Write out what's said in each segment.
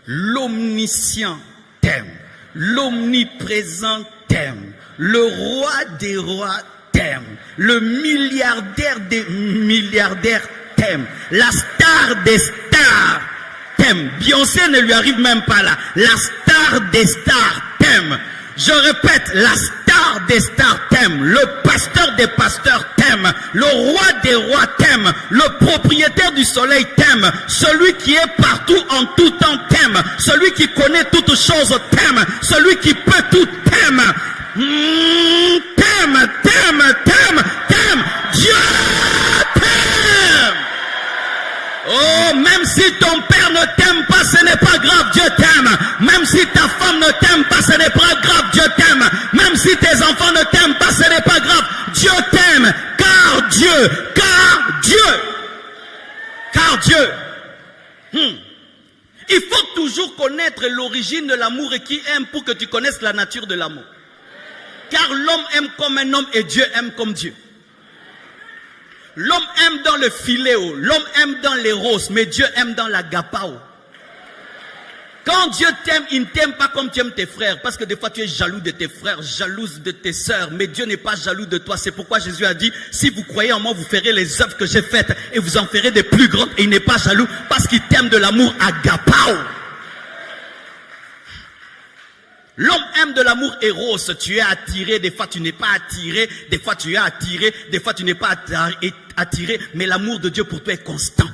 L'omniscient t'aime. L'omniprésent t'aime. Le roi des rois t'aime. Le milliardaire des milliardaires t'aime. La star des stars t'aime. Beyoncé ne lui arrive même pas là. La star des stars t'aime. Je répète, la star des stars t'aime. Le pasteur des pasteurs t'aime. Le roi des rois t'aime. Le propriétaire du soleil t'aime. Celui qui est partout en tout temps t'aime. Celui qui connaît toutes choses t'aime. Celui qui peut tout t'aime. T'aime, t'aime, t'aime, t'aime. Dieu t'aime. Oh, même si ton père ne t'aime pas, ce n'est pas grave, Dieu t'aime. Même si ta femme ne t'aime pas, ce n'est pas grave, Dieu t'aime. Même si tes enfants ne t'aiment pas, ce n'est pas grave, Dieu t'aime. Car Dieu, car Dieu, car Dieu. Il faut toujours connaître l'origine de l'amour et qui aime pour que tu connaisses la nature de l'amour. Car l'homme aime comme un homme et Dieu aime comme Dieu. L'homme aime dans le philéo, l'homme aime dans l'éros, mais Dieu aime dans l'agapao. Quand Dieu t'aime, il ne t'aime pas comme tu aimes tes frères, parce que des fois tu es jaloux de tes frères, jalouse de tes sœurs, mais Dieu n'est pas jaloux de toi. C'est pourquoi Jésus a dit, si vous croyez en moi, vous ferez les œuvres que j'ai faites et vous en ferez des plus grandes, et il n'est pas jaloux parce qu'il t'aime de l'amour agapao. L'homme aime de l'amour éros. Tu es attiré, des fois tu n'es pas attiré, des fois tu es attiré, des fois tu n'es pas attiré, mais l'amour de Dieu pour toi est constant.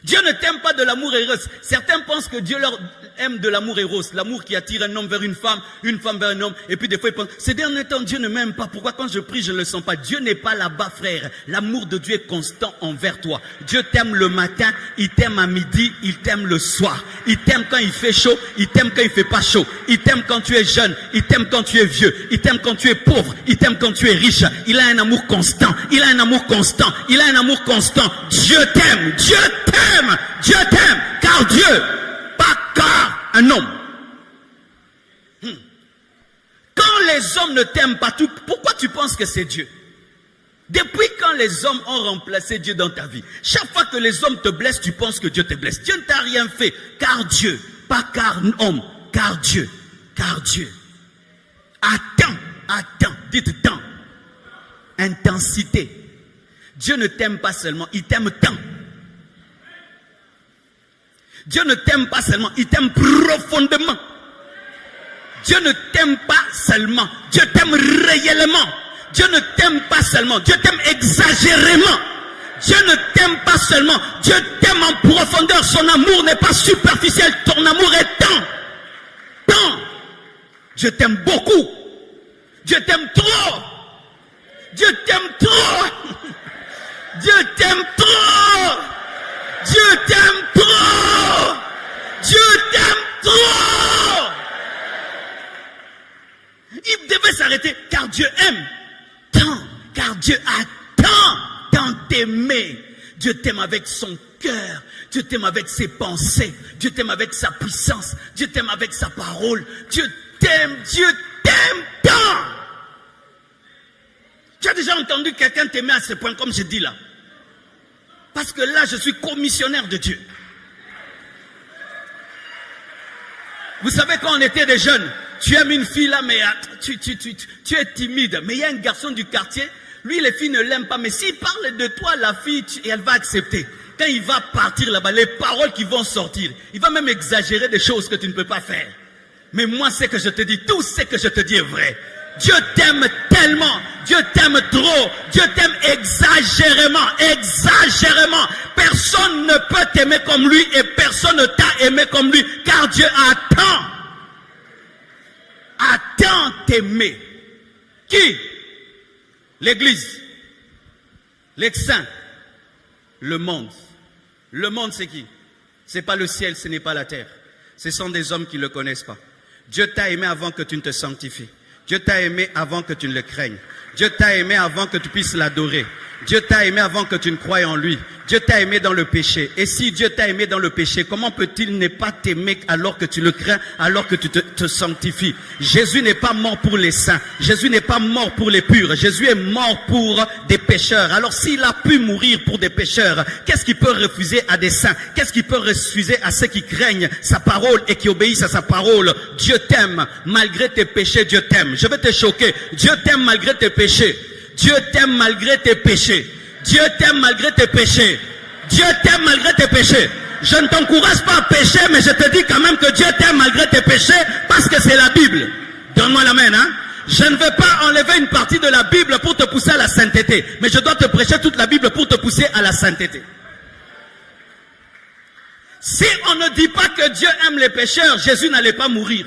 Dieu ne t'aime pas de l'amour éros. Certains pensent que Dieu leur aime de l'amour éros, l'amour qui attire un homme vers une femme vers un homme, et puis des fois ils pensent, ces derniers temps Dieu ne m'aime pas, pourquoi quand je prie je ne le sens pas? Dieu n'est pas là-bas, frère. L'amour de Dieu est constant envers toi. Dieu t'aime le matin, il t'aime à midi, il t'aime le soir. Il t'aime quand il fait chaud, il t'aime quand il fait pas chaud. Il t'aime quand tu es jeune, il t'aime quand tu es vieux, il t'aime quand tu es pauvre, il t'aime quand tu es riche. Il a un amour constant, il a un amour constant, il a un amour constant. Dieu t'aime, Dieu t'aime, Dieu t'aime, car Dieu, pas car un homme. Quand les hommes ne t'aiment pas, pourquoi tu penses que c'est Dieu? Depuis quand les hommes ont remplacé Dieu dans ta vie? Chaque fois que les hommes te blessent, tu penses que Dieu te blesse. Dieu ne t'a rien fait, car Dieu, pas car homme, car Dieu, car Dieu. Attends, dites temps. Intensité. Dieu ne t'aime pas seulement, il t'aime tant. Dieu ne t'aime pas seulement, il t'aime profondément. Dieu ne t'aime pas seulement, Dieu t'aime réellement. Dieu ne t'aime pas seulement, Dieu t'aime exagérément. Dieu ne t'aime pas seulement, Dieu t'aime en profondeur. Son amour n'est pas superficiel, ton amour est tant. Dieu t'aime beaucoup. Dieu t'aime trop. Dieu t'aime trop. Dieu t'aime trop. Dieu t'aime trop. Dieu t'aime trop. Il devait s'arrêter car Dieu aime tant, car Dieu a tant t'aimé. Dieu t'aime avec son cœur, Dieu t'aime avec ses pensées, Dieu t'aime avec sa puissance, Dieu t'aime avec sa parole. Dieu t'aime tant. Tu as déjà entendu quelqu'un t'aimer à ce point comme je dis là? Parce que là je suis commissionnaire de Dieu. Vous savez, quand on était des jeunes, tu aimes une fille là, mais tu es timide. Mais il y a un garçon du quartier, lui les filles ne l'aiment pas. Mais s'il parle de toi, la fille, elle va accepter. Quand il va partir là-bas, les paroles qui vont sortir, il va même exagérer des choses que tu ne peux pas faire. Mais moi, ce que je te dis, tout ce que je te dis est vrai. Dieu t'aime tellement, Dieu t'aime trop, Dieu t'aime exagérément. Personne ne peut t'aimer comme lui et personne ne t'a aimé comme lui, car Dieu a tant t'aimé. Qui? L'Église, les saints, le monde. Le monde, c'est qui? C'est pas le ciel, ce n'est pas la terre. Ce sont des hommes qui ne le connaissent pas. Dieu t'a aimé avant que tu ne te sanctifies. Dieu t'a aimé avant que tu ne le craignes. Dieu t'a aimé avant que tu puisses l'adorer. Dieu t'a aimé avant que tu ne croies en lui. Dieu t'a aimé dans le péché. Et si Dieu t'a aimé dans le péché, comment peut-il ne pas t'aimer alors que tu le crains, alors que tu te sanctifies? Jésus n'est pas mort pour les saints. Jésus n'est pas mort pour les purs. Jésus est mort pour des pécheurs. Alors s'il a pu mourir pour des pécheurs, qu'est-ce qu'il peut refuser à des saints? Qu'est-ce qu'il peut refuser à ceux qui craignent sa parole et qui obéissent à sa parole? Dieu t'aime malgré tes péchés. Dieu t'aime. Je vais te choquer. Dieu t'aime malgré tes péchés. Dieu t'aime malgré tes péchés. Dieu t'aime malgré tes péchés. Dieu t'aime malgré tes péchés. Je ne t'encourage pas à pécher, mais je te dis quand même que Dieu t'aime malgré tes péchés parce que c'est la Bible. Donne-moi l'amen, hein? Je ne veux pas enlever une partie de la Bible pour te pousser à la sainteté, mais je dois te prêcher toute la Bible pour te pousser à la sainteté. Si on ne dit pas que Dieu aime les pécheurs, Jésus n'allait pas mourir.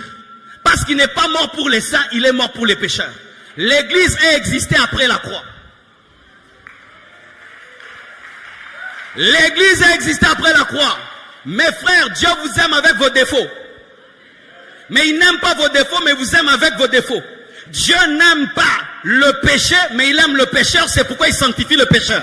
Parce qu'il n'est pas mort pour les saints, il est mort pour les pécheurs. L'église a existé après la croix. L'église a existé après la croix. Mes frères, Dieu vous aime avec vos défauts. Mais il n'aime pas vos défauts, mais vous aime avec vos défauts. Dieu n'aime pas le péché, mais il aime le pécheur, c'est pourquoi il sanctifie le pécheur.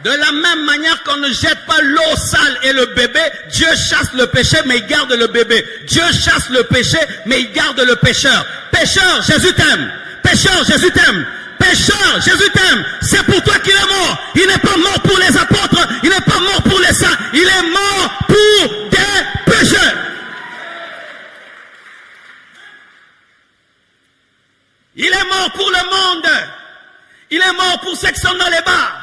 De la même manière qu'on ne jette pas l'eau sale et le bébé, Dieu chasse le péché, mais il garde le bébé. Dieu chasse le péché, mais il garde le pécheur. Pécheur, Jésus t'aime. Pécheur, Jésus t'aime. Pécheur, Jésus t'aime. C'est pour toi qu'il est mort. Il n'est pas mort pour les apôtres. Il n'est pas mort pour les saints. Il est mort pour des pécheurs. Il est mort pour le monde. Il est mort pour ceux qui sont dans les bars.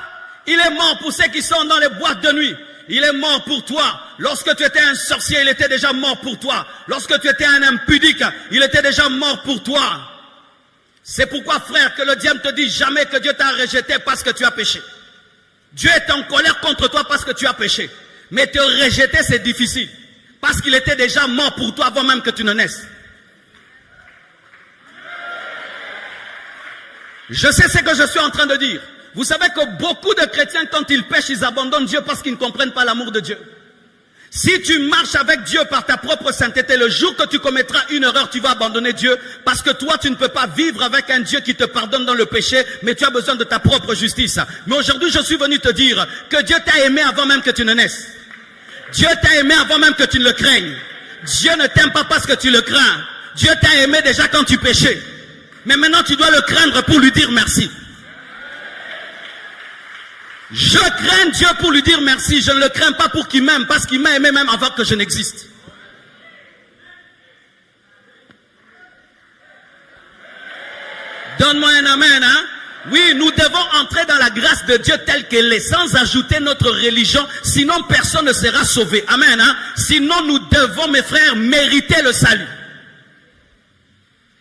Il est mort pour ceux qui sont dans les boîtes de nuit. Il est mort pour toi. Lorsque tu étais un sorcier, il était déjà mort pour toi. Lorsque tu étais un impudique, il était déjà mort pour toi. C'est pourquoi, frère, que le diable te dit jamais que Dieu t'a rejeté parce que tu as péché. Dieu est en colère contre toi parce que tu as péché. Mais te rejeter, c'est difficile. Parce qu'il était déjà mort pour toi avant même que tu ne naisses. Je sais ce que je suis en train de dire. Vous savez que beaucoup de chrétiens, quand ils pêchent, ils abandonnent Dieu parce qu'ils ne comprennent pas l'amour de Dieu. Si tu marches avec Dieu par ta propre sainteté, le jour que tu commettras une erreur, tu vas abandonner Dieu parce que toi, tu ne peux pas vivre avec un Dieu qui te pardonne dans le péché, mais tu as besoin de ta propre justice. Mais aujourd'hui, je suis venu te dire que Dieu t'a aimé avant même que tu ne naisses. Dieu t'a aimé avant même que tu ne le craignes. Dieu ne t'aime pas parce que tu le crains. Dieu t'a aimé déjà quand tu péchais. Mais maintenant, tu dois le craindre pour lui dire merci. Je crains Dieu pour lui dire merci. Je ne le crains pas pour qu'il m'aime, parce qu'il m'a aimé même avant que je n'existe. Donne-moi un amen, hein? Oui, nous devons entrer dans la grâce de Dieu telle qu'elle est, sans ajouter notre religion, sinon personne ne sera sauvé. Amen, hein? Sinon nous devons, mes frères, mériter le salut.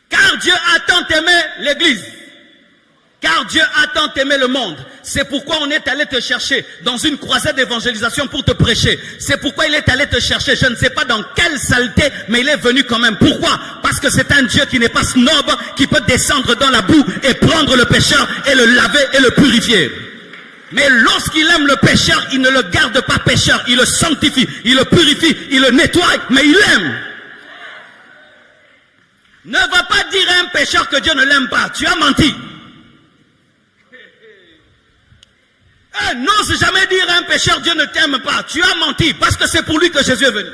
Car Dieu a tant aimé l'église. Car Dieu a tant aimé le monde. C'est pourquoi on est allé te chercher dans une croisade d'évangélisation pour te prêcher. C'est pourquoi il est allé te chercher. Je ne sais pas dans quelle saleté, mais il est venu quand même. Pourquoi? Parce que c'est un Dieu qui n'est pas snob, qui peut descendre dans la boue et prendre le pécheur et le laver et le purifier. Mais lorsqu'il aime le pécheur, il ne le garde pas pécheur. Il le sanctifie, il le purifie, il le nettoie, mais il l'aime. Ne va pas dire à un pécheur que Dieu ne l'aime pas. Tu as menti. N'ose jamais dire à un pécheur Dieu ne t'aime pas. Tu as menti parce que c'est pour lui que Jésus est venu.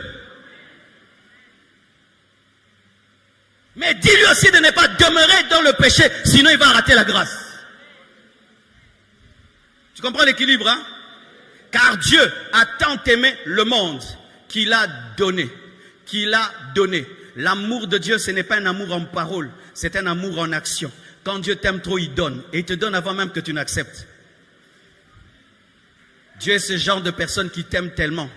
Mais dis-lui aussi de ne pas demeurer dans le péché, sinon il va rater la grâce. Tu comprends l'équilibre, hein? Car Dieu a tant aimé le monde qu'il a donné. Qu'il a donné. L'amour de Dieu, ce n'est pas un amour en parole, c'est un amour en action. Quand Dieu t'aime trop, il donne. Et il te donne avant même que tu n'acceptes. Dieu est ce genre de personne qui t'aime tellement.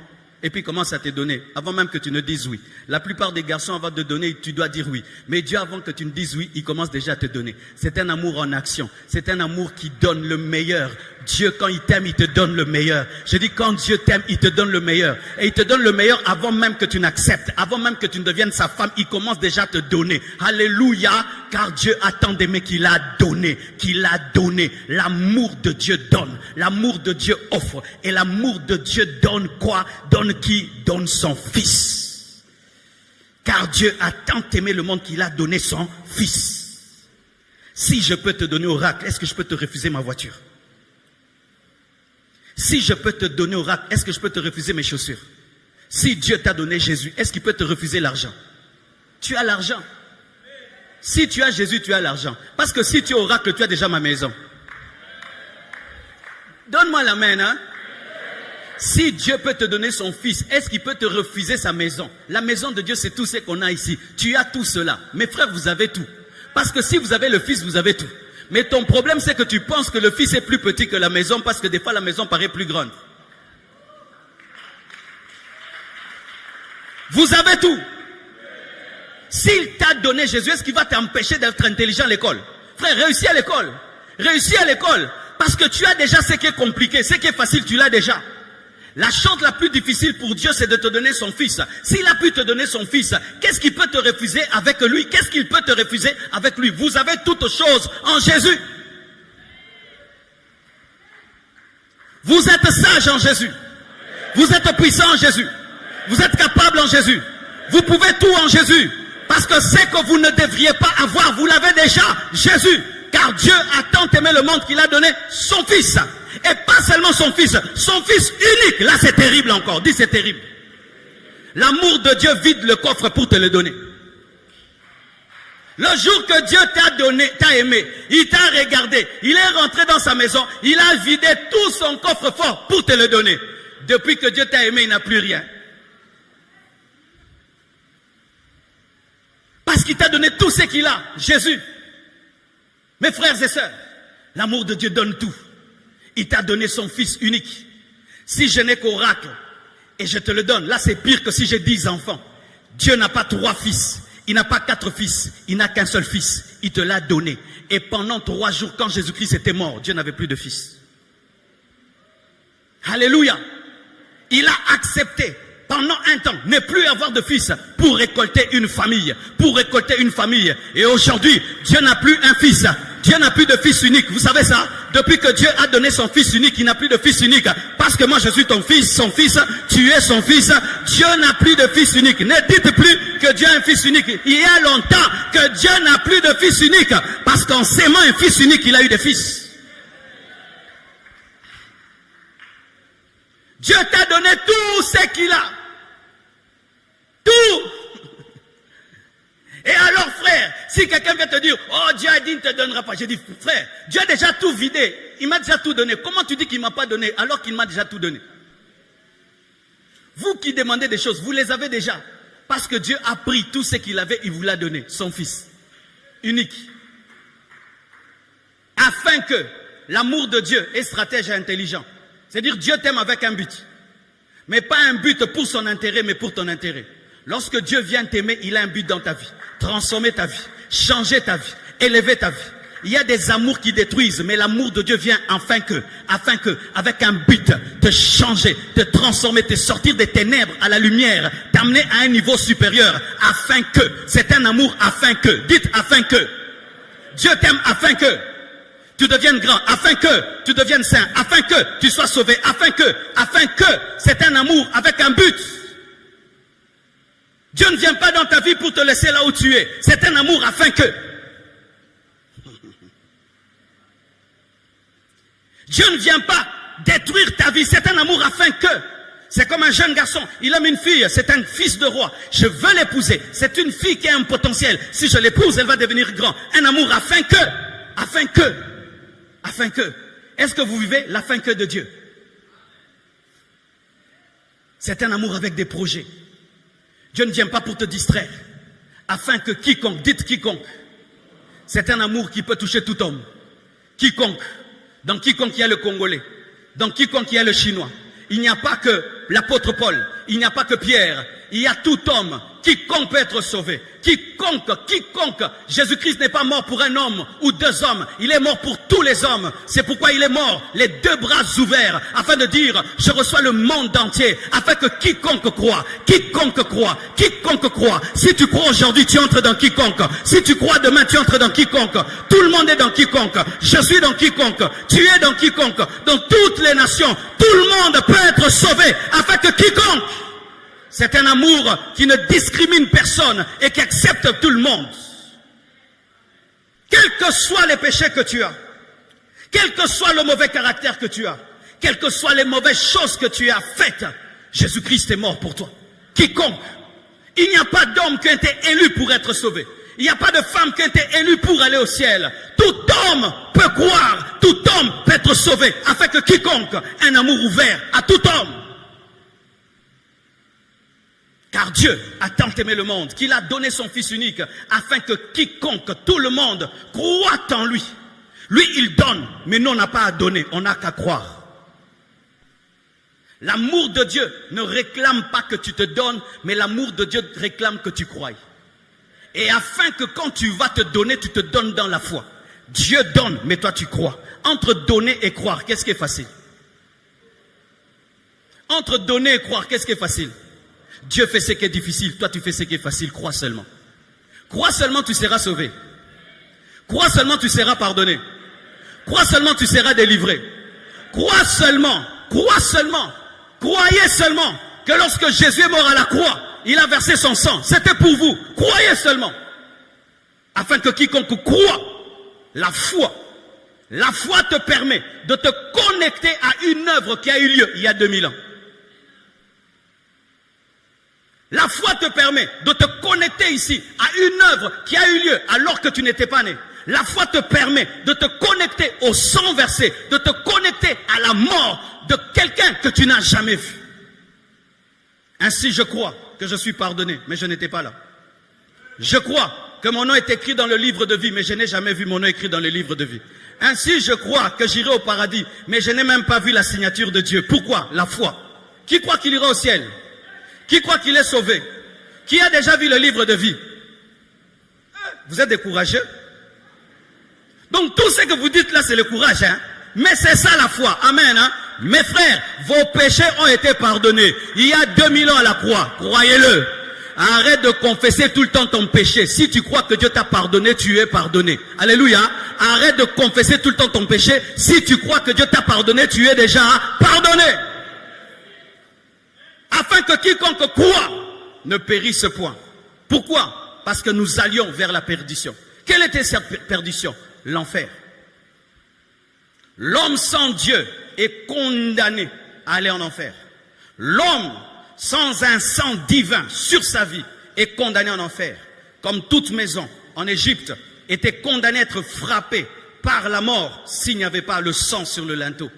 Et puis il commence à te donner, avant même que tu ne dises oui. La plupart des garçons, avant de donner, tu dois dire oui. Mais Dieu, avant que tu ne dises oui, il commence déjà à te donner. C'est un amour en action. C'est un amour qui donne le meilleur. Dieu, quand il t'aime, il te donne le meilleur. Je dis, quand Dieu t'aime, il te donne le meilleur. Et il te donne le meilleur avant même que tu n'acceptes. Avant même que tu ne deviennes sa femme, il commence déjà à te donner. Alléluia, car Dieu a tant aimé qu'il a donné. Qu'il a donné. L'amour de Dieu donne. L'amour de Dieu offre. Et l'amour de Dieu donne quoi? Donne qui? Donne son fils. Car Dieu a tant aimé le monde qu'il a donné son fils. Si je peux te donner oracle, est-ce que je peux te refuser ma voiture? Si je peux te donner oracle, est-ce que je peux te refuser mes chaussures? Si Dieu t'a donné Jésus, est-ce qu'il peut te refuser l'argent? Tu as l'argent. Si tu as Jésus, tu as l'argent. Parce que si tu as oracle, tu as déjà ma maison. Donne-moi la main, hein? Si Dieu peut te donner son fils, est-ce qu'il peut te refuser sa maison? La maison de Dieu, c'est tout ce qu'on a ici. Tu as tout cela. Mes frères, vous avez tout. Parce que si vous avez le fils, vous avez tout. Mais ton problème, c'est que tu penses que le fils est plus petit que la maison parce que des fois, la maison paraît plus grande. Vous avez tout. S'il t'a donné Jésus, est-ce qu'il va t'empêcher d'être intelligent à l'école? Frère, réussis à l'école. Réussis à l'école. Parce que tu as déjà ce qui est compliqué. Ce qui est facile, tu l'as déjà. La chose la plus difficile pour Dieu, c'est de te donner son fils. S'il a pu te donner son fils, qu'est-ce qu'il peut te refuser avec lui? Qu'est-ce qu'il peut te refuser avec lui? Vous avez toutes choses en Jésus. Vous êtes sage en Jésus. Vous êtes puissant en Jésus. Vous êtes capable en Jésus. Vous pouvez tout en Jésus. Parce que ce que vous ne devriez pas avoir, vous l'avez déjà, Jésus. Car Dieu a tant aimé le monde qu'il a donné son fils. Et pas seulement son fils unique. Là c'est terrible encore, dis c'est terrible. L'amour de Dieu vide le coffre pour te le donner. Le jour que Dieu t'a donné, t'a aimé, il t'a regardé, il est rentré dans sa maison, il a vidé tout son coffre-fort pour te le donner. Depuis que Dieu t'a aimé, il n'a plus rien. Parce qu'il t'a donné tout ce qu'il a, Jésus. Mes frères et sœurs, l'amour de Dieu donne tout. Il t'a donné son fils unique. Si je n'ai qu'oracle et je te le donne, là c'est pire que si j'ai 10 enfants. Dieu n'a pas 3 fils, il n'a pas 4 fils, il n'a qu'un seul fils. Il te l'a donné. Et pendant 3 jours, quand Jésus-Christ était mort, Dieu n'avait plus de fils. Alléluia. Il a accepté pendant un temps ne plus avoir de fils pour récolter une famille. Pour récolter une famille. Et aujourd'hui, Dieu n'a plus un fils. Dieu n'a plus de fils unique. Vous savez ça? Depuis que Dieu a donné son fils unique, il n'a plus de fils unique. Parce que moi je suis ton fils, son fils, tu es son fils. Dieu n'a plus de fils unique. Ne dites plus que Dieu a un fils unique. Il y a longtemps que Dieu n'a plus de fils unique. Parce qu'en s'aimant un fils unique, il a eu des fils. Dieu t'a donné tout ce qu'il a. Tout. Et alors frère, si quelqu'un vient te dire, oh Dieu a dit il ne te donnera pas. J'ai dit, frère, Dieu a déjà tout vidé. Il m'a déjà tout donné. Comment tu dis qu'il ne m'a pas donné alors qu'il m'a déjà tout donné? Vous qui demandez des choses, vous les avez déjà. Parce que Dieu a pris tout ce qu'il avait, il vous l'a donné. Son fils. Unique. Afin que l'amour de Dieu est stratège et intelligent. C'est-à-dire Dieu t'aime avec un but. Mais pas un but pour son intérêt, mais pour ton intérêt. Lorsque Dieu vient t'aimer, il a un but dans ta vie. Transformer ta vie, changer ta vie, élever ta vie. Il y a des amours qui détruisent, mais l'amour de Dieu vient afin que, avec un but, te changer, te transformer, te sortir des ténèbres à la lumière, t'amener à un niveau supérieur, afin que, c'est un amour afin que, dites afin que. Dieu t'aime afin que tu deviennes grand, afin que tu deviennes saint, afin que tu sois sauvé, afin que, c'est un amour avec un but. Dieu ne vient pas dans ta vie pour te laisser là où tu es. C'est un amour afin que. Dieu ne vient pas détruire ta vie. C'est un amour afin que. C'est comme un jeune garçon. Il aime une fille. C'est un fils de roi. Je veux l'épouser. C'est une fille qui a un potentiel. Si je l'épouse, elle va devenir grand. Un amour afin que. Afin que. Afin que. Est-ce que vous vivez l'afin que de Dieu? C'est un amour avec des projets. Dieu ne vient pas pour te distraire. Afin que quiconque, dites quiconque. C'est un amour qui peut toucher tout homme. Quiconque. Dans quiconque il y a le Congolais. Dans quiconque il y a le Chinois. Il n'y a pas que l'apôtre Paul. Il n'y a pas que Pierre. Il y a tout homme. Quiconque peut être sauvé. Quiconque. Jésus-Christ n'est pas mort pour un homme ou 2 hommes. Il est mort pour tous les hommes. C'est pourquoi il est mort, les 2 bras ouverts, afin de dire, je reçois le monde entier, afin que quiconque croit. Si tu crois aujourd'hui, tu entres dans quiconque. Si tu crois demain, tu entres dans quiconque. Tout le monde est dans quiconque. Je suis dans quiconque. Tu es dans quiconque. Dans toutes les nations, tout le monde peut être sauvé, afin que quiconque. C'est un amour qui ne discrimine personne et qui accepte tout le monde. Quels que soient les péchés que tu as, quel que soit le mauvais caractère que tu as, Quelles que soient les mauvaises choses que tu as faites, Jésus-Christ est mort pour toi. Quiconque. Il n'y a pas d'homme qui a été élu pour être sauvé. Il n'y a pas de femme qui a été élue pour aller au ciel. Tout homme peut croire, tout homme peut être sauvé, afin que quiconque ait un amour ouvert à tout homme. Car Dieu a tant aimé le monde qu'il a donné son Fils unique, afin que quiconque, tout le monde, croit en lui. Lui, il donne, mais nous, on n'a pas à donner, on n'a qu'à croire. L'amour de Dieu ne réclame pas que tu te donnes, mais l'amour de Dieu réclame que tu croies. Et afin que quand tu vas te donner, tu te donnes dans la foi. Dieu donne, mais toi tu crois. Entre donner et croire, qu'est-ce qui est facile? Entre donner et croire, qu'est-ce qui est facile? Dieu fait ce qui est difficile, toi tu fais ce qui est facile, crois seulement. Crois seulement, tu seras sauvé. Crois seulement, tu seras pardonné. Crois seulement, tu seras délivré. Crois seulement, croyez seulement que lorsque Jésus est mort à la croix, il a versé son sang, c'était pour vous. Croyez seulement. Afin que quiconque croit, la foi te permet de te connecter à une œuvre qui a eu lieu il y a 2000 ans. La foi te permet de te connecter ici à une œuvre qui a eu lieu alors que tu n'étais pas né. La foi te permet de te connecter au sang versé, de te connecter à la mort de quelqu'un que tu n'as jamais vu. Ainsi je crois que je suis pardonné, mais je n'étais pas là. Je crois que mon nom est écrit dans le livre de vie, mais je n'ai jamais vu mon nom écrit dans le livre de vie. Ainsi je crois que j'irai au paradis, mais je n'ai même pas vu la signature de Dieu. Pourquoi? La foi. Qui croit qu'il ira au ciel? Qui croit qu'il est sauvé? Qui a déjà vu le livre de vie? Vous êtes des courageux? Donc tout ce que vous dites là, c'est le courage, hein? Mais c'est ça la foi. Amen, hein? Mes frères, vos péchés ont été pardonnés. Il y a 2000 ans à la croix, croyez-le. Arrête de confesser tout le temps ton péché. Si tu crois que Dieu t'a pardonné, tu es pardonné. Alléluia. Arrête de confesser tout le temps ton péché. Si tu crois que Dieu t'a pardonné, tu es déjà pardonné. Afin que quiconque croit ne périsse point. Pourquoi? Parce que nous allions vers la perdition. Quelle était cette perdition? L'enfer. L'homme sans Dieu est condamné à aller en enfer. L'homme sans un sang divin sur sa vie est condamné en enfer. Comme toute maison en Égypte était condamnée à être frappée par la mort s'il n'y avait pas le sang sur le linteau.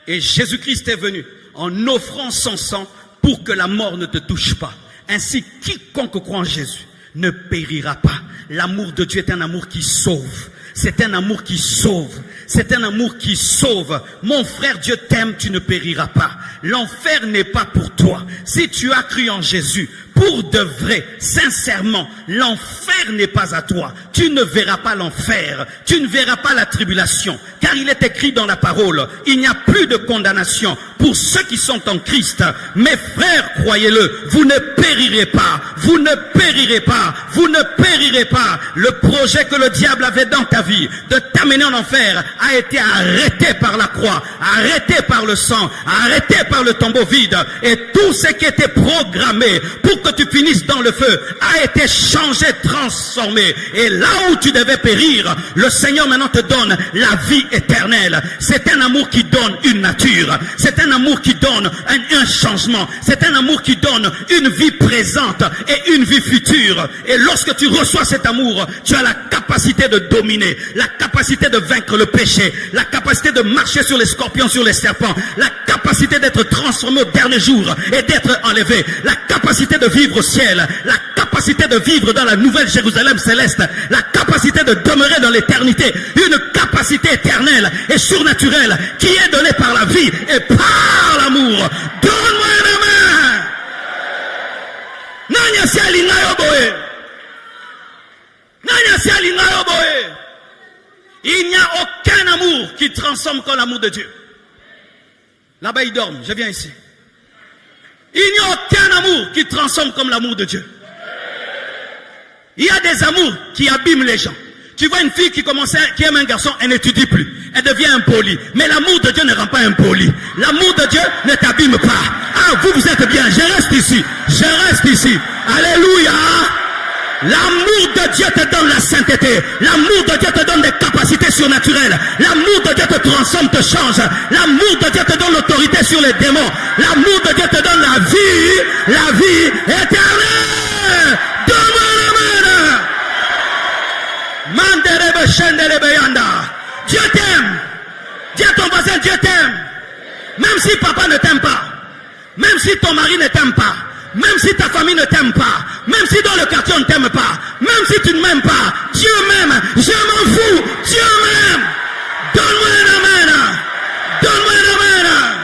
Et Jésus-Christ est venu en offrant son sang pour que la mort ne te touche pas. Ainsi, quiconque croit en Jésus ne périra pas. L'amour de Dieu est un amour qui sauve. C'est un amour qui sauve. C'est un amour qui sauve. Mon frère, Dieu t'aime, tu ne périras pas. L'enfer n'est pas pour toi. Si tu as cru en Jésus, pour de vrai, sincèrement, l'enfer n'est pas à toi. Tu ne verras pas l'enfer. Tu ne verras pas la tribulation. Car il est écrit dans la parole, il n'y a plus de condamnation pour ceux qui sont en Christ. Mes frères, croyez-le, vous ne périrez pas. Vous ne périrez pas. Vous ne périrez pas. Le projet que le diable avait dans ta vie, de t'amener en enfer, a été arrêté par la croix, arrêté par le sang, arrêté par le tombeau vide. Et tout ce qui était programmé pour que tu finisses dans le feu a été changé, transformé. Et là où tu devais périr, le Seigneur maintenant te donne la vie éternelle. C'est un amour qui donne une nature. C'est un amour qui donne un changement. C'est un amour qui donne une vie présente et une vie future. Et lorsque tu reçois cet amour, tu as la capacité de dominer, la capacité de vaincre le péché, la capacité de marcher sur les scorpions, sur les serpents, la capacité d'être transformé au dernier jour et d'être enlevé, la capacité de vivre au ciel, la capacité de vivre dans la nouvelle Jérusalem céleste, la capacité de demeurer dans l'éternité, une capacité éternelle et surnaturelle qui est donnée par la vie et par l'amour. Donne-moi une main. Nanya si alingayo boye. Nanya si alingayo boye. Il n'y a aucun amour qui transforme comme l'amour de Dieu. Là-bas ils dorment, je viens ici. Il n'y a aucun amour qui transforme comme l'amour de Dieu. Il y a des amours qui abîment les gens. Tu vois une fille qui aime un garçon, elle n'étudie plus. Elle devient impolie. Mais l'amour de Dieu ne rend pas impoli. L'amour de Dieu ne t'abîme pas. Ah, vous êtes bien. Je reste ici. Je reste ici. Alléluia. L'amour de Dieu te donne la sainteté. L'amour de Dieu te donne des capacités surnaturelles. L'amour de Dieu te transforme, te change. L'amour de Dieu te donne l'autorité sur les démons. L'amour de Dieu te donne la vie éternelle. Donne-moi la main. Dieu t'aime. Dis à ton voisin, Dieu t'aime. Même si papa ne t'aime pas. Même si ton mari ne t'aime pas. Même si ta famille ne t'aime pas, même si dans le quartier on ne t'aime pas, même si tu ne m'aimes pas, Dieu m'aime, je m'en fous, Dieu m'aime. Donne-moi une main. Donne-moi une main.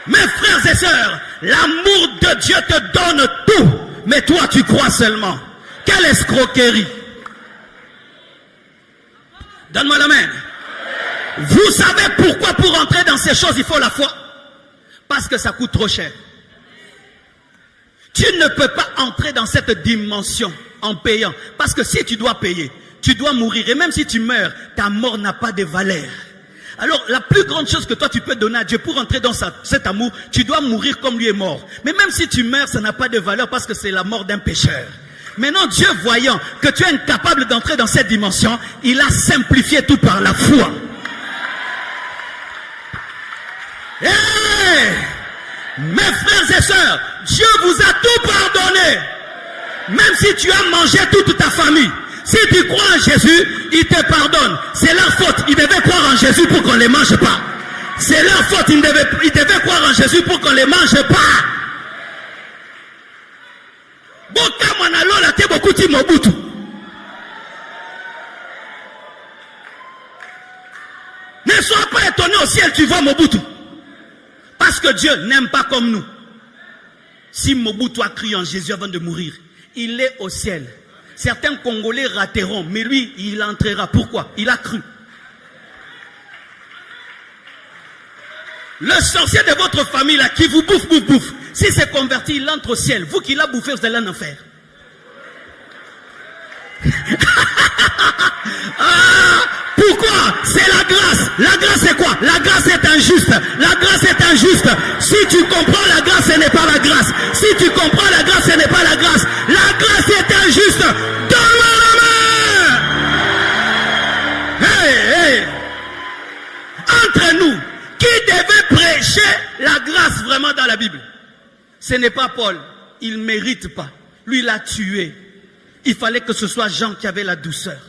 Mes frères et sœurs, l'amour de Dieu te donne tout, mais toi tu crois seulement. Quelle escroquerie. Donne-moi la main. Vous savez pourquoi pour entrer dans ces choses il faut la foi? Parce que ça coûte trop cher. Tu ne peux pas entrer dans cette dimension en payant. Parce que si tu dois payer, tu dois mourir. Et même si tu meurs, ta mort n'a pas de valeur. Alors, la plus grande chose que toi tu peux donner à Dieu pour entrer dans cet amour, tu dois mourir comme lui est mort. Mais même si tu meurs, ça n'a pas de valeur parce que c'est la mort d'un pécheur. Maintenant, Dieu voyant que tu es incapable d'entrer dans cette dimension, il a simplifié tout par la foi. Hey! Mes frères et sœurs, Dieu vous a tout pardonné. Même si tu as mangé toute ta famille. Si tu crois en Jésus, il te pardonne. C'est leur faute. Ils devaient croire en Jésus pour qu'on ne les mange pas. C'est leur faute. Ils devaient croire en Jésus pour qu'on ne les mange pas. Ne sois pas étonné au ciel, tu vois Mobutu. Parce que Dieu n'aime pas comme nous. Si Mobutu a cru en Jésus avant de mourir, il est au ciel. Certains Congolais rateront, mais lui, il entrera. Pourquoi? Il a cru. Le sorcier de votre famille là, qui vous bouffe, s'il s'est converti, il entre au ciel. Vous qui l'a bouffé, vous allez en enfer. Pourquoi? C'est la grâce. La grâce c'est quoi? La grâce est injuste. La grâce est injuste. Si tu comprends la grâce, ce n'est pas la grâce. Si tu comprends la grâce, ce n'est pas la grâce. La grâce est injuste. Donne-moi la main. Hey. Entre nous, qui devait prêcher la grâce vraiment dans la Bible? Ce n'est pas Paul. Il ne mérite pas. Lui, il a tué. Il fallait que ce soit Jean qui avait la douceur.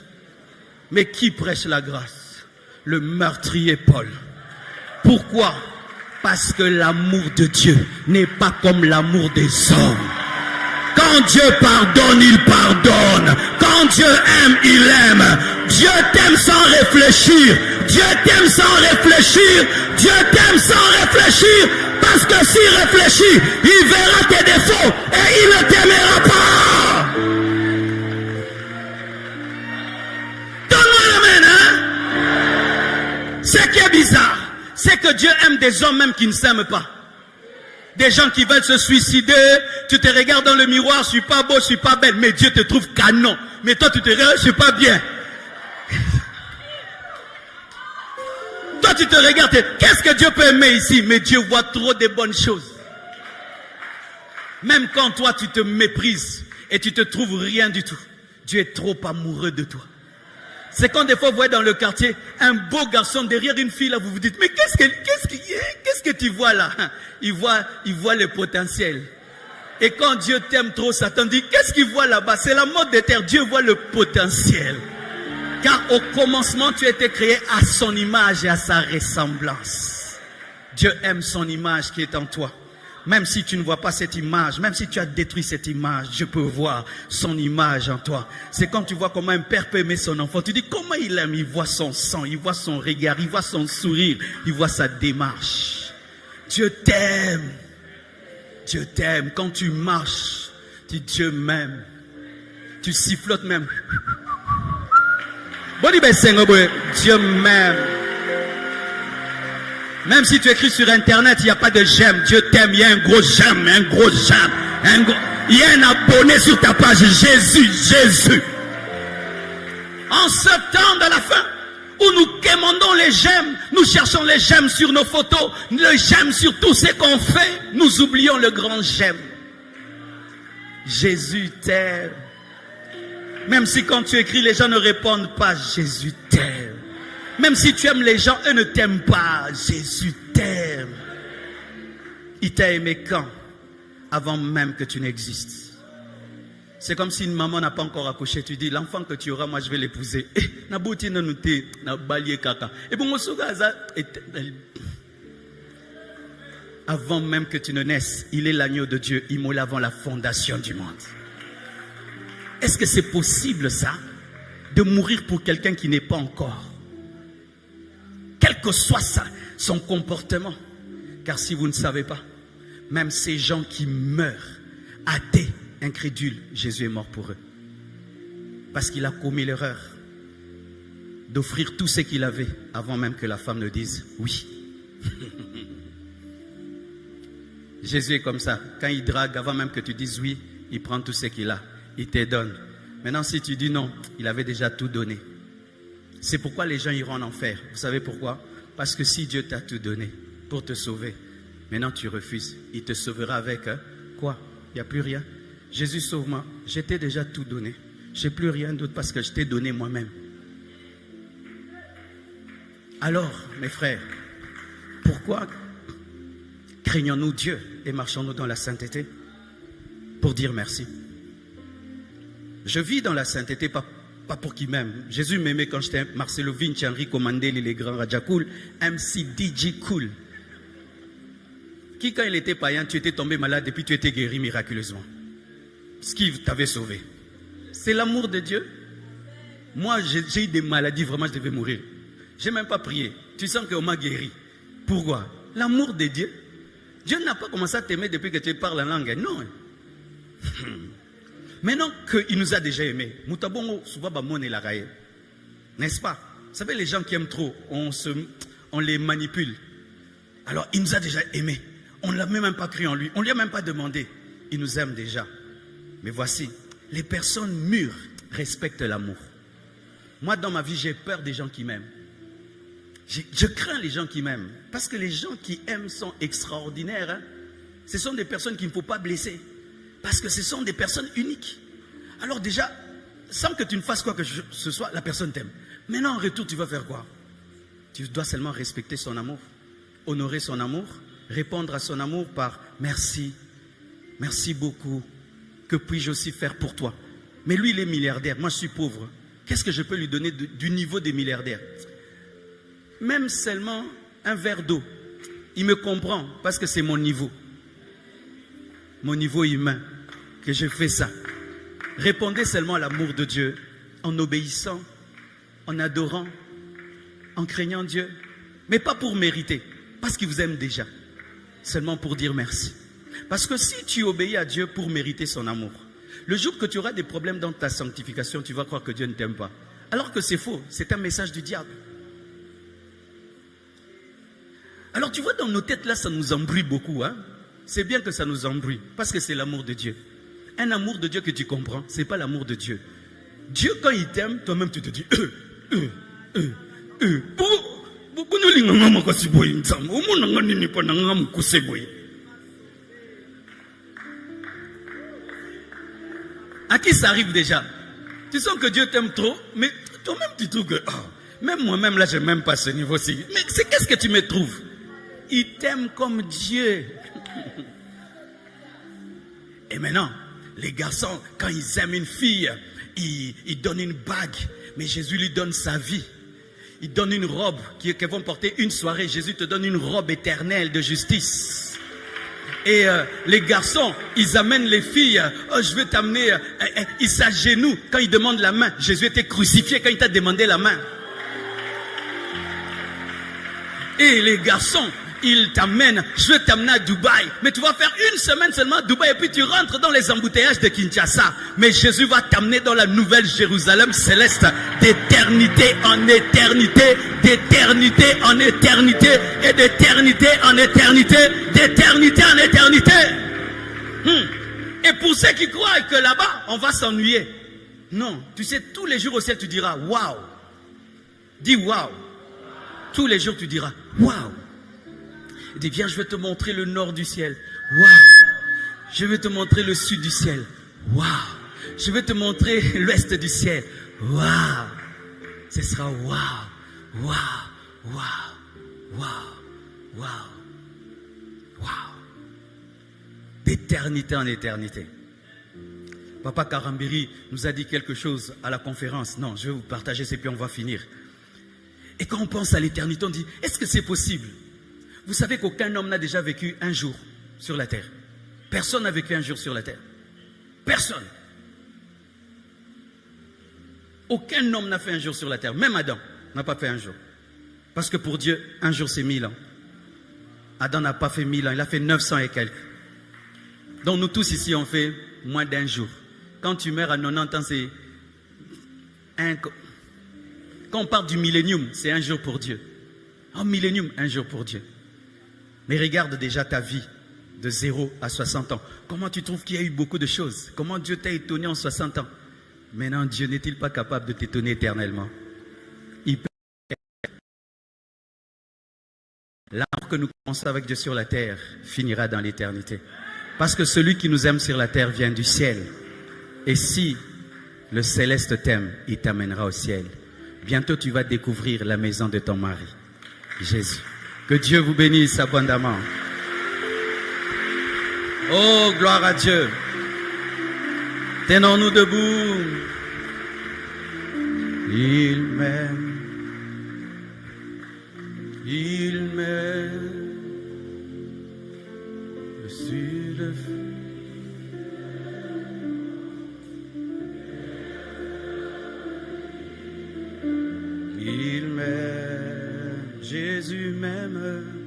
Mais qui prêche la grâce? Le meurtrier Paul. Pourquoi? Parce que l'amour de Dieu n'est pas comme l'amour des hommes. Quand Dieu pardonne, il pardonne. Quand Dieu aime, il aime. Dieu t'aime sans réfléchir. Dieu t'aime sans réfléchir. Dieu t'aime sans réfléchir. Parce que s'il réfléchit, il verra tes défauts et il ne t'aimera pas. Ce qui est bizarre, c'est que Dieu aime des hommes même qui ne s'aiment pas. Des gens qui veulent se suicider, tu te regardes dans le miroir, je suis pas beau, je suis pas belle, mais Dieu te trouve canon. Mais toi tu te regardes, je suis pas bien. Toi tu te regardes, qu'est-ce que Dieu peut aimer ici? Mais Dieu voit trop de bonnes choses. Même quand toi tu te méprises et tu te trouves rien du tout, Dieu est trop amoureux de toi. C'est quand des fois vous voyez dans le quartier un beau garçon derrière une fille là, vous vous dites mais qu'est-ce que tu vois là? Il voit le potentiel. Et quand Dieu t'aime trop, Satan dit qu'est-ce qu'il voit là-bas? C'est la mode de terre. Dieu voit le potentiel. Car au commencement tu as été créé à son image et à sa ressemblance. Dieu aime son image qui est en toi. Même si tu ne vois pas cette image, même si tu as détruit cette image, je peux voir son image en toi. C'est quand tu vois comment un père peut aimer son enfant. Tu dis comment il aime, il voit son sang, il voit son regard, il voit son sourire, il voit sa démarche. Dieu t'aime. Dieu t'aime. Quand tu marches, tu dis Dieu m'aime. Tu sifflotes même. Dieu m'aime. Même si tu écris sur internet, il n'y a pas de j'aime. Dieu t'aime, il y a un gros j'aime, un gros j'aime. Il y a un abonné sur ta page. Jésus. En ce temps de la fin, où nous quémandons les j'aime, nous cherchons les j'aime sur nos photos, le j'aime sur tout ce qu'on fait, nous oublions le grand j'aime. Jésus t'aime. Même si quand tu écris, les gens ne répondent pas, Jésus t'aime. Même si tu aimes les gens, eux ne t'aiment pas, Jésus t'aime. Il t'a aimé quand? Avant même que tu n'existes. C'est comme si une maman n'a pas encore accouché. Tu dis, l'enfant que tu auras, moi je vais l'épouser. Avant même que tu ne naisses, il est l'agneau de Dieu, immolé avant la fondation du monde. Est-ce que c'est possible ça? De mourir pour quelqu'un qui n'est pas encore? Quel que soit ça, son comportement. Car si vous ne savez pas, même ces gens qui meurent, athées, incrédules, Jésus est mort pour eux. Parce qu'il a commis l'erreur d'offrir tout ce qu'il avait avant même que la femme ne dise oui. Jésus est comme ça. Quand il drague, avant même que tu dises oui, il prend tout ce qu'il a. Il te donne. Maintenant, si tu dis non, il avait déjà tout donné. C'est pourquoi les gens iront en enfer. Vous savez pourquoi? Parce que si Dieu t'a tout donné pour te sauver, maintenant tu refuses. Il te sauvera avec quoi? Il n'y a plus rien. Jésus, sauve-moi. Je t'ai déjà tout donné. Je n'ai plus rien d'autre parce que je t'ai donné moi-même. Alors, mes frères, pourquoi craignons-nous Dieu et marchons-nous dans la sainteté? Pour dire merci. Je vis dans la sainteté, pas pour qui m'aime. Jésus m'aimait quand j'étais Marcelo Vinci, Enrico Mandeli, les grands Rajakoul, MC DJ Cool. Qui, quand il était païen, tu étais tombé malade et puis tu étais guéri miraculeusement. Ce qui t'avait sauvé. C'est l'amour de Dieu. Moi, j'ai eu des maladies, vraiment, je devais mourir. Je n'ai même pas prié. Tu sens qu'on m'a guéri. Pourquoi? L'amour de Dieu. Dieu n'a pas commencé à t'aimer depuis que tu parles en langue. Non. Maintenant qu'il nous a déjà aimés, n'est-ce pas? Vous savez, les gens qui aiment trop, on les manipule. Alors, il nous a déjà aimés. On ne l'a même pas cru en lui. On ne lui a même pas demandé. Il nous aime déjà. Mais voici, les personnes mûres respectent l'amour. Moi, dans ma vie, j'ai peur des gens qui m'aiment. Je crains les gens qui m'aiment. Parce que les gens qui aiment sont extraordinaires. Hein? Ce sont des personnes qu'il ne faut pas blesser. Parce que ce sont des personnes uniques. Alors déjà, sans que tu ne fasses quoi que ce soit, la personne t'aime. Maintenant, en retour, tu vas faire quoi? Tu dois seulement respecter son amour, honorer son amour, répondre à son amour par merci, merci beaucoup. Que puis-je aussi faire pour toi? Mais lui, il est milliardaire. Moi, je suis pauvre. Qu'est-ce que je peux lui donner du niveau des milliardaires? Même seulement un verre d'eau. Il me comprend parce que c'est mon niveau. Mon niveau humain. Que je fais ça. Répondez seulement à l'amour de Dieu en obéissant, en adorant, en craignant Dieu. Mais pas pour mériter. Parce qu'il vous aime déjà. Seulement pour dire merci. Parce que si tu obéis à Dieu pour mériter son amour, le jour que tu auras des problèmes dans ta sanctification, tu vas croire que Dieu ne t'aime pas. Alors que c'est faux, c'est un message du diable. Alors tu vois, dans nos têtes là, ça nous embrouille beaucoup. Hein? C'est bien que ça nous embrouille, parce que c'est l'amour de Dieu. Un amour de Dieu que tu comprends, ce n'est pas l'amour de Dieu. Dieu, quand il t'aime, toi-même tu te dis, à qui ça arrive déjà? Tu sens que Dieu t'aime trop, mais toi-même tu trouves que, même moi-même là, je n'aime même pas ce niveau-ci. Mais qu'est-ce que tu me trouves? Il t'aime comme Dieu. Et maintenant, les garçons, quand ils aiment une fille, ils donnent une bague, mais Jésus lui donne sa vie. Il donne une robe qu'ils vont porter une soirée. Jésus te donne une robe éternelle de justice. Et les garçons, ils amènent les filles. Oh, je veux t'amener. Ils s'agenouillent quand ils demandent la main. Jésus était crucifié quand il t'a demandé la main. Et les garçons, ils t'amènent. Je veux t'amener à Dubaï. Mais tu vas faire une semaine seulement à Dubaï et puis tu rentres dans les embouteillages de Kinshasa. Mais Jésus va t'amener dans la nouvelle Jérusalem céleste, d'éternité en éternité, d'éternité en éternité et d'éternité en éternité, d'éternité en éternité. Et pour ceux qui croient que là-bas, on va s'ennuyer. Non, tu sais, tous les jours au ciel, tu diras waouh. Dis waouh. Tous les jours, tu diras waouh. Il dit, viens, je vais te montrer le nord du ciel. Waouh. Je vais te montrer le sud du ciel. Waouh. Je vais te montrer l'ouest du ciel. Waouh! Ce sera waouh, waouh, waouh, waouh, waouh, waouh. D'éternité en éternité. Papa Karambiri nous a dit quelque chose à la conférence. Non, je vais vous partager, et puis on va finir. Et quand on pense à l'éternité, on dit, est-ce que c'est possible? Vous savez qu'aucun homme n'a déjà vécu un jour sur la terre. Personne n'a vécu un jour sur la terre. Personne. Aucun homme n'a fait un jour sur la terre. Même Adam n'a pas fait un jour. Parce que pour Dieu, un jour c'est 1000 ans. Adam n'a pas fait 1000 ans, il a fait 900 et quelques. Donc nous tous ici, on fait moins d'un jour. Quand tu meurs à 90 ans, c'est un... Quand on parle du millénium, c'est un jour pour Dieu. Un millénium, un jour pour Dieu. Mais regarde déjà ta vie de 0 à 60 ans. Comment tu trouves qu'il y a eu beaucoup de choses? Comment Dieu t'a étonné en 60 ans? Maintenant, Dieu n'est-il pas capable de t'étonner éternellement? Il peut. L'amour que nous commençons avec Dieu sur la terre finira dans l'éternité. Parce que celui qui nous aime sur la terre vient du ciel. Et si le céleste t'aime, il t'amènera au ciel. Bientôt, tu vas découvrir la maison de ton mari, Jésus. Que Dieu vous bénisse abondamment. Oh, gloire à Dieu. Tenons-nous debout. Il m'aime. Il m'aime. Je suis le feu. Il m'aime. Jésus m'aime.